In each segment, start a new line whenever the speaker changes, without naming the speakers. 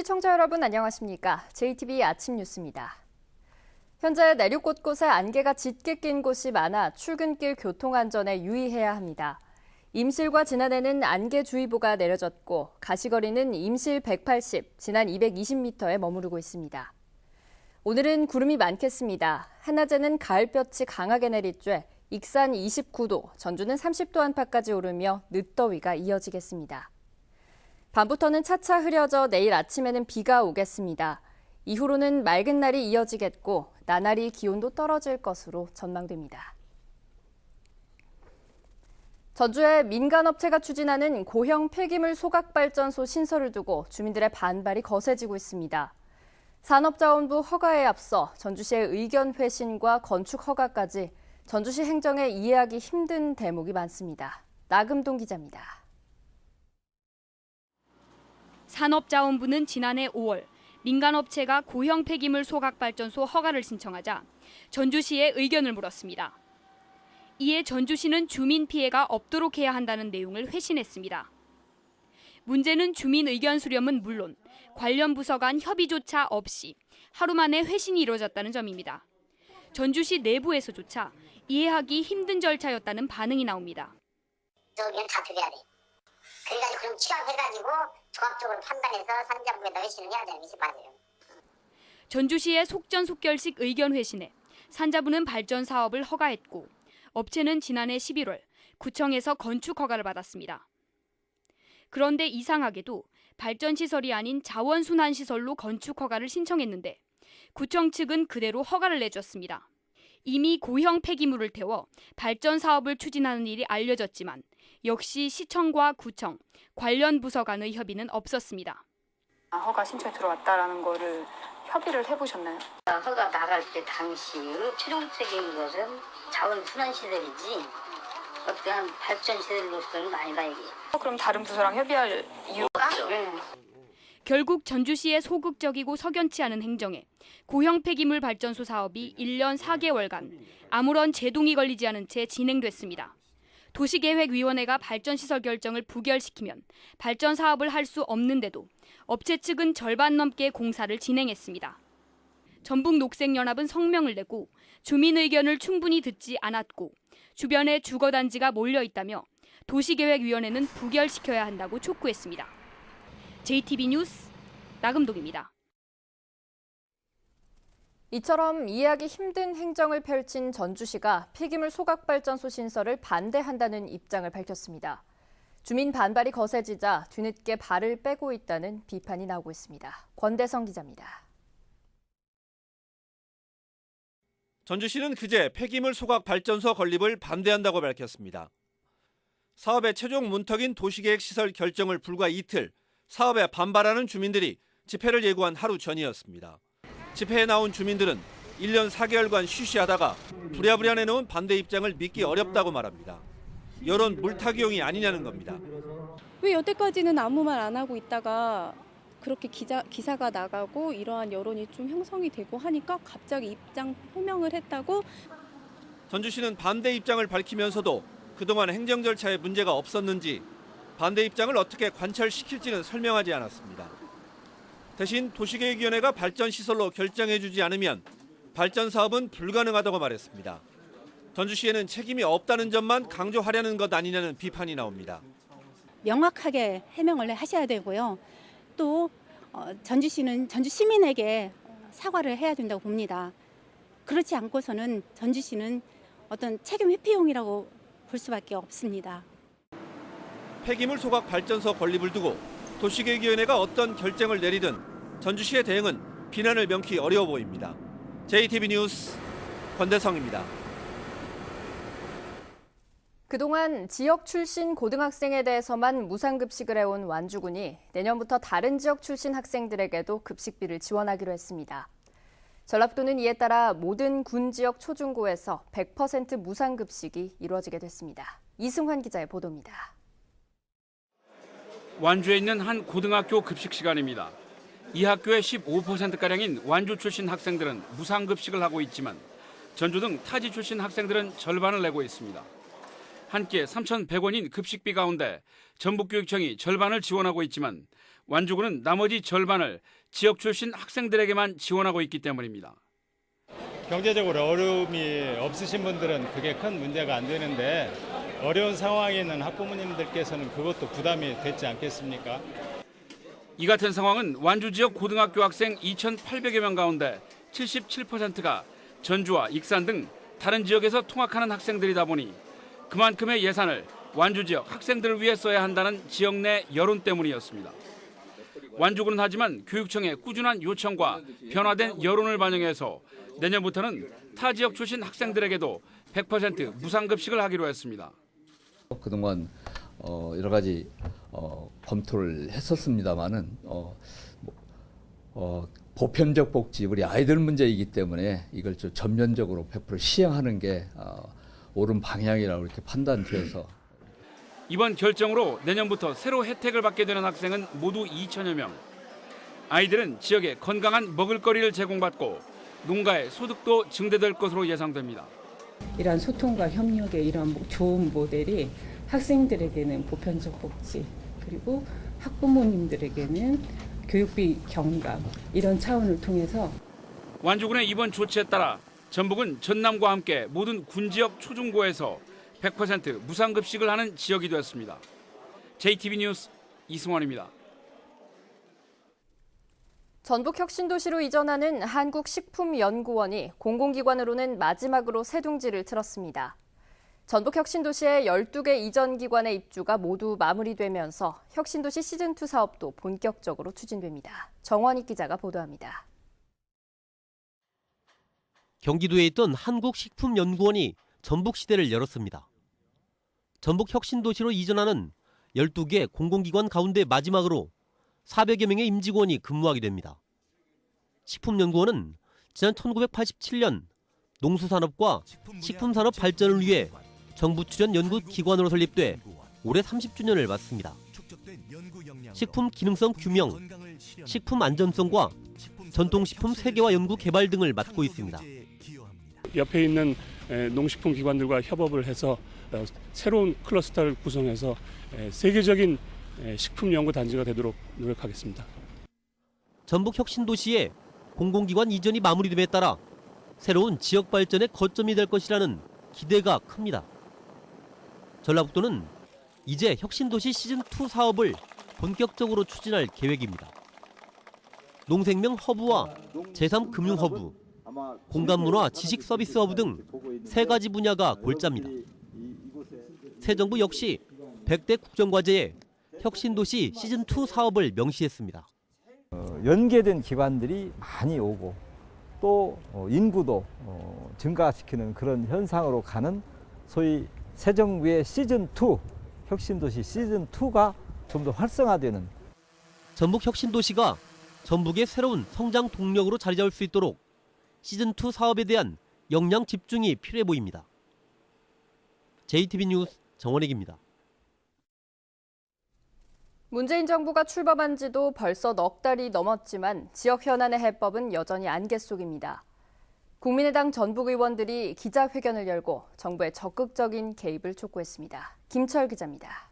시청자 여러분 안녕하십니까? JTBC 아침 뉴스입니다. 현재 내륙 곳곳에 안개가 짙게 낀 곳이 많아 출근길 교통안전에 유의해야 합니다. 임실과 진안에는 안개주의보가 내려졌고 가시거리는 임실 180, 진안 220m에 머무르고 있습니다. 오늘은 구름이 많겠습니다. 한낮에는 가을볕이 강하게 내리쬐 익산 29도, 전주는 30도 안팎까지 오르며 늦더위가 이어지겠습니다. 밤부터는 차차 흐려져 내일 아침에는 비가 오겠습니다. 이후로는 맑은 날이 이어지겠고 나날이 기온도 떨어질 것으로 전망됩니다. 전주의 민간업체가 추진하는 고형 폐기물 소각발전소 신설을 두고 주민들의 반발이 거세지고 있습니다. 산업자원부 허가에 앞서 전주시의 의견 회신과 건축 허가까지 전주시 행정에 이해하기 힘든 대목이 많습니다. 나금동 기자입니다.
산업자원부는 지난해 5월 민간업체가 고형 폐기물 소각발전소 허가를 신청하자 전주시에 의견을 물었습니다. 이에 전주시는 주민 피해가 없도록 해야 한다는 내용을 회신했습니다. 문제는 주민 의견 수렴은 물론 관련 부서 간 협의조차 없이 하루 만에 회신이 이루어졌다는 점입니다. 전주시 내부에서조차 이해하기 힘든 절차였다는 반응이 나옵니다.
의견 다 드려야 돼. 그래가지고 그럼 취합해가지고 종합적으로 판단해서 산자부에다 회신을 해야 되는 것이 맞아요.
전주시의 속전속결식 의견 회신에 산자부는 발전 사업을 허가했고 업체는 지난해 11월 구청에서 건축 허가를 받았습니다. 그런데 이상하게도 발전시설이 아닌 자원순환시설로 건축 허가를 신청했는데 구청 측은 그대로 허가를 내줬습니다. 이미 고형 폐기물을 태워 발전 사업을 추진하는 일이 알려졌지만 역시 시청과 구청, 관련 부서 간의 협의는 없었습니다.
허가 신청이 들어왔다라는 거를 협의를 해보셨나요?
허가 나갈 때 당시 최종적인 것은 자원순환시설이지 어떠한 발전시설로서는 아니다 이게.
그럼 다른 부서랑 협의할 이유가?
결국 전주시의 소극적이고 석연치 않은 행정에 고형 폐기물 발전소 사업이 1년 4개월간 아무런 제동이 걸리지 않은 채 진행됐습니다. 도시계획위원회가 발전시설 결정을 부결시키면 발전 사업을 할 수 없는데도 업체 측은 절반 넘게 공사를 진행했습니다. 전북녹색연합은 성명을 내고 주민 의견을 충분히 듣지 않았고 주변에 주거단지가 몰려 있다며 도시계획위원회는 부결시켜야 한다고 촉구했습니다. JTBC 뉴스 나금동입니다.
이처럼 이해하기 힘든 행정을 펼친 전주시가 폐기물 소각발전소 신설을 반대한다는 입장을 밝혔습니다. 주민 반발이 거세지자 뒤늦게 발을 빼고 있다는 비판이 나오고 있습니다. 권대성 기자입니다.
전주시는 그제 폐기물 소각발전소 건립을 반대한다고 밝혔습니다. 사업의 최종 문턱인 도시계획시설 결정을 불과 이틀 사업에 반발하는 주민들이 집회를 예고한 하루 전이었습니다. 집회에 나온 주민들은 1년 4개월간 쉬쉬하다가 부랴부랴 내놓은 반대 입장을 믿기 어렵다고 말합니다. 여론 물타기용이 아니냐는 겁니다.
왜 여태까지는 아무 말 안 하고 있다가 그렇게 기사가 나가고 이러한 여론이 좀 형성이 되고 하니까 갑자기 입장 표명을 했다고?
전주시는 반대 입장을 밝히면서도 그동안 행정 절차에 문제가 없었는지 반대 입장을 어떻게 관철시킬지는 설명하지 않았습니다. 대신 도시계획위원회가 발전시설로 결정해주지 않으면 발전 사업은 불가능하다고 말했습니다. 전주시에는 책임이 없다는 점만 강조하려는 것 아니냐는 비판이 나옵니다.
명확하게 해명을 하셔야 되고요. 또 전주시는 전주 시민에게 사과를 해야 된다고 봅니다. 그렇지 않고서는 전주시는 어떤 책임 회피용이라고 볼 수밖에 없습니다.
폐기물 소각 발전소 건립을 두고 도시계획위원회가 어떤 결정을 내리든 전주시의 대응은 비난을 명키 어려워 보입니다. JTBC 뉴스 권대성입니다.
그동안 지역 출신 고등학생에 대해서만 무상급식을 해온 완주군이 내년부터 다른 지역 출신 학생들에게도 급식비를 지원하기로 했습니다. 전라북도는 이에 따라 모든 군 지역 초중고에서 100% 무상급식이 이루어지게 됐습니다. 이승환 기자의 보도입니다.
완주에 있는 한 고등학교 급식 시간입니다. 이 학교의 15%가량인 완주 출신 학생들은 무상급식을 하고 있지만 전주 등 타지 출신 학생들은 절반을 내고 있습니다. 한 끼에 3,100원인 급식비 가운데 전북교육청이 절반을 지원하고 있지만 완주군은 나머지 절반을 지역 출신 학생들에게만 지원하고 있기 때문입니다.
경제적으로 어려움이 없으신 분들은 그게 큰 문제가 안 되는데 어려운 상황에 있는 학부모님들께서는 그것도 부담이 됐지 않겠습니까?
이 같은 상황은 완주 지역 고등학교 학생 2,800여 명 가운데 77%가 전주와 익산 등 다른 지역에서 통학하는 학생들이다 보니 그만큼의 예산을 완주 지역 학생들을 위해 써야 한다는 지역 내 여론 때문이었습니다. 완주군은 하지만 교육청의 꾸준한 요청과 변화된 여론을 반영해서 내년부터는 타 지역 출신 학생들에게도 100% 무상급식을 하기로 했습니다.
그동안 여러 가지 검토를 했었습니다만은 보편적 복지, 우리 아이들 문제이기 때문에 이걸 좀 전면적으로 100% 시행하는 게 옳은 방향이라고 이렇게 판단되어서
이번 결정으로 내년부터 새로 혜택을 받게 되는 학생은 모두 2천여 명. 아이들은 지역에 건강한 먹을거리를 제공받고 농가의 소득도 증대될 것으로 예상됩니다.
이러한 소통과 협력의 이러한 좋은 모델이 학생들에게는 보편적 복지, 그리고 학부모님들에게는 교육비 경감, 이런 차원을 통해서
완주군의 이번 조치에 따라 전북은 전남과 함께 모든 군지역 초중고에서 100% 무상급식을 하는 지역이 되었습니다. JTB 뉴스 이승원입니다.
전북 혁신도시로 이전하는 한국식품연구원이 공공기관으로는 마지막으로 새 둥지를 틀었습니다. 전북 혁신도시의 12개 이전 기관의 입주가 모두 마무리되면서 혁신도시 시즌2 사업도 본격적으로 추진됩니다. 정원익 기자가 보도합니다.
경기도에 있던 한국식품연구원이 전북시대를 열었습니다. 전북 혁신도시로 이전하는 12개 공공기관 가운데 마지막으로 400여 명의 임직원이 근무하게 됩니다. 식품연구원은 지난 1987년 농수산업과 식품산업 발전을 위해 정부 출연 연구기관으로 설립돼 올해 30주년을 맞습니다. 식품 기능성 규명, 식품 안전성과 전통식품 세계화 연구 개발 등을 맡고 있습니다.
옆에 있는 농식품 기관들과 협업을 해서 새로운 클러스터를 구성해서 세계적인 식품 연구 단지가 되도록 노력하겠습니다.
전북 혁신도시의 공공기관 이전이 마무리됨에 따라 새로운 지역 발전의 거점이 될 것이라는 기대가 큽니다. 전라북도는 이제 혁신도시 시즌2 사업을 본격적으로 추진할 계획입니다. 농생명 허브와 제3금융 허브, 공간문화 지식서비스 허브 등 3가지 분야가 골자입니다. 새 정부 역시 100대 국정과제에 혁신도시 시즌2 사업을 명시했습니다.
연계된 기관들이 많이 오고 또 인구도 증가시키는 그런 현상으로 가는 소위 새 정부의 시즌2, 혁신도시 시즌2가 좀 더 활성화되는
전북 혁신도시가 전북의 새로운 성장 동력으로 자리 잡을 수 있도록 시즌2 사업에 대한 역량 집중이 필요해 보입니다. JTB 뉴스 정원익입니다.
문재인 정부가 출범한 지도 벌써 넉 달이 넘었지만 지역 현안의 해법은 여전히 안개 속입니다. 국민의당 전북 의원들이 기자회견을 열고 정부의 적극적인 개입을 촉구했습니다. 김철 기자입니다.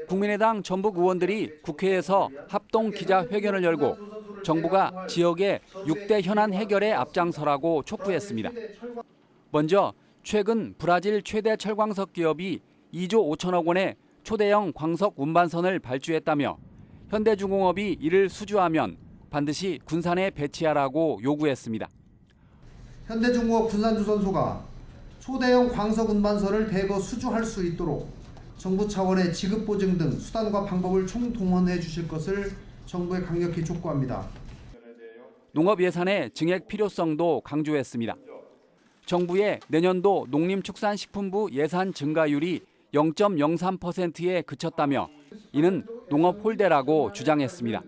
국민의당 전북 의원들이 국회에서 합동 기자회견을 열고 정부가 지역의 6대 현안 해결에 앞장서라고 촉구했습니다. 먼저 최근 브라질 최대 철광석 기업이 2조 5천억 원의 초대형 광석 운반선을 발주했다며 현대중공업이 이를 수주하면 반드시 군산에 배치하라고 요구했습니다.
현대중공업 군산주선소가 초대형 광석 운반선을 대거 수주할 수 있도록 정부 차원의 지급 보증 등 수단과 방법을 총동원해 주실 것을 정부에 강력히 촉구합니다.
농업 예산의 증액 필요성도 강조했습니다. 정부의 내년도 농림축산식품부 예산 증가율이 0.03%에 그쳤다며 이는 농업 홀대라고 주장했습니다.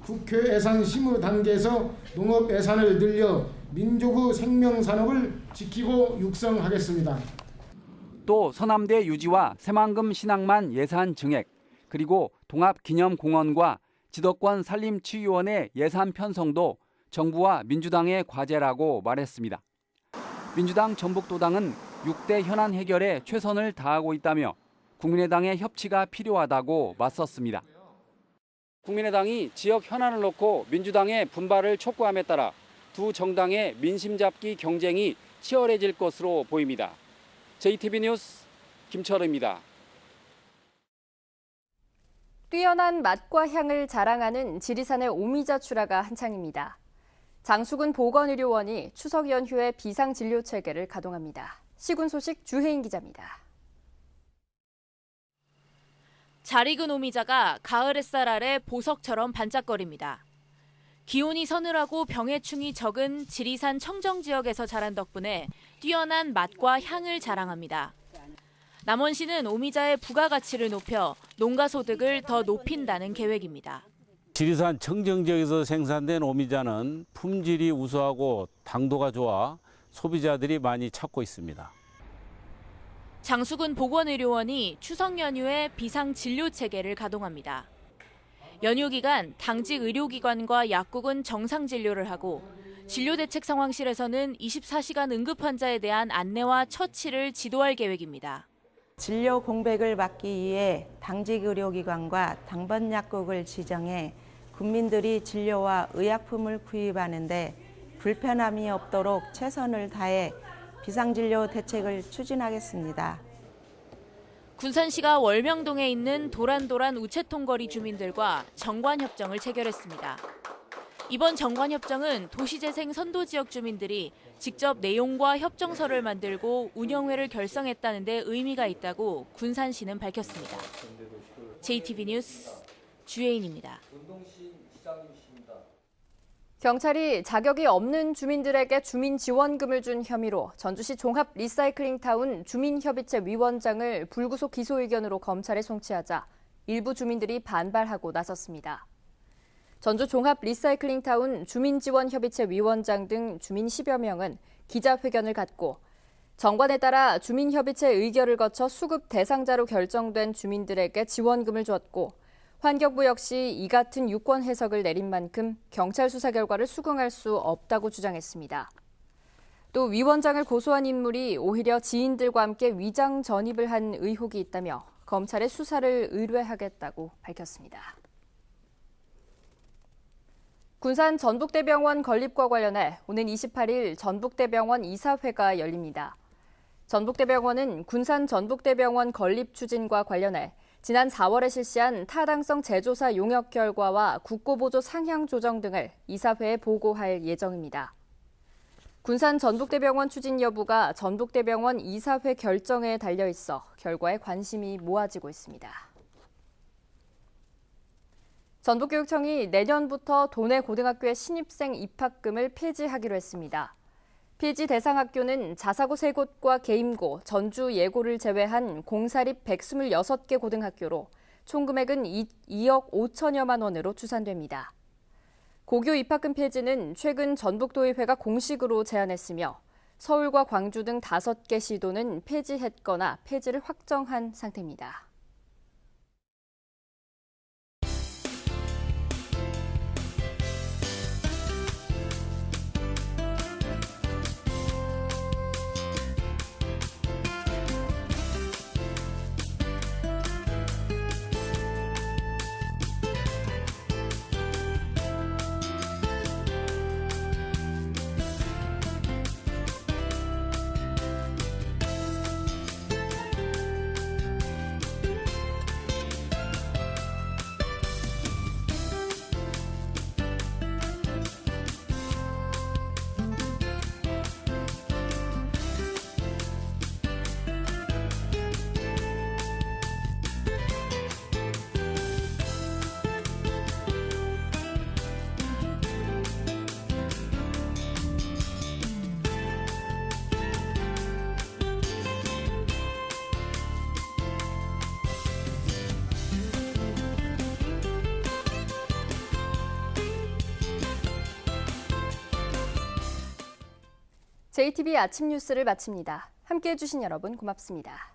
국회 예산 심의 단계에서 농업 예산을 늘려 민족의 생명산업을 지키고 육성하겠습니다.
또 서남대 유지와 새만금 신항만 예산 증액, 그리고 동합기념공원과 지도권 산림치유원의 예산 편성도 정부와 민주당의 과제라고 말했습니다. 민주당 전북도당은 6대 현안 해결에 최선을 다하고 있다며 국민의당의 협치가 필요하다고 맞섰습니다. 국민의당이 지역 현안을 놓고 민주당의 분발을 촉구함에 따라 두 정당의 민심 잡기 경쟁이 치열해질 것으로 보입니다. JTB 뉴스 김철우입니다.
뛰어난 맛과 향을 자랑하는 지리산의 오미자 출하가 한창입니다. 장수군 보건의료원이 추석 연휴에 비상진료 체계를 가동합니다. 시군 소식 주혜인 기자입니다.
잘 익은 오미자가 가을 햇살 아래 보석처럼 반짝거립니다. 기온이 서늘하고 병해충이 적은 지리산 청정 지역에서 자란 덕분에 뛰어난 맛과 향을 자랑합니다. 남원시는 오미자의 부가가치를 높여 농가 소득을 더 높인다는 계획입니다.
지리산 청정 지역에서 생산된 오미자는 품질이 우수하고 당도가 좋아 소비자들이 많이 찾고 있습니다.
장수군 보건의료원이 추석 연휴에 비상진료 체계를 가동합니다. 연휴 기간 당직 의료기관과 약국은 정상 진료를 하고 진료대책 상황실에서는 24시간 응급 환자에 대한 안내와 처치를 지도할 계획입니다.
진료 공백을 막기 위해 당직 의료기관과 당번 약국을 지정해 국민들이 진료와 의약품을 구입하는데 불편함이 없도록 최선을 다해 비상진료 대책을 추진하겠습니다.
군산시가 월명동에 있는 도란도란 우체통거리 주민들과 정관협정을 체결했습니다. 이번 정관협정은 도시재생 선도지역 주민들이 직접 내용과 협정서를 만들고 운영회를 결성했다는 데 의미가 있다고 군산시는 밝혔습니다. JTB 뉴스 주혜인입니다.
경찰이 자격이 없는 주민들에게 주민지원금을 준 혐의로 전주시 종합 리사이클링타운 주민협의체 위원장을 불구속 기소 의견으로 검찰에 송치하자 일부 주민들이 반발하고 나섰습니다. 전주 종합 리사이클링타운 주민지원협의체 위원장 등 주민 10여 명은 기자회견을 갖고 정관에 따라 주민협의체 의결을 거쳐 수급 대상자로 결정된 주민들에게 지원금을 줬고 환경부 역시 이 같은 유권 해석을 내린 만큼 경찰 수사 결과를 수긍할 수 없다고 주장했습니다. 또 위원장을 고소한 인물이 오히려 지인들과 함께 위장 전입을 한 의혹이 있다며 검찰에 수사를 의뢰하겠다고 밝혔습니다. 군산 전북대병원 건립과 관련해 오는 28일 전북대병원 이사회가 열립니다. 전북대병원은 군산 전북대병원 건립 추진과 관련해 지난 4월에 실시한 타당성 재조사 용역 결과와 국고보조 상향 조정 등을 이사회에 보고할 예정입니다. 군산 전북대병원 추진 여부가 전북대병원 이사회 결정에 달려 있어 결과에 관심이 모아지고 있습니다. 전북교육청이 내년부터 도내 고등학교의 신입생 입학금을 폐지하기로 했습니다. 폐지 대상 학교는 자사고 3곳과 계임고, 전주 예고를 제외한 공사립 126개 고등학교로 총 금액은 2억 5천여만 원으로 추산됩니다. 고교 입학금 폐지는 최근 전북도의회가 공식으로 제안했으며 서울과 광주 등 5개 시도는 폐지했거나 폐지를 확정한 상태입니다. JTB 아침 뉴스를 마칩니다. 함께해 주신 여러분 고맙습니다.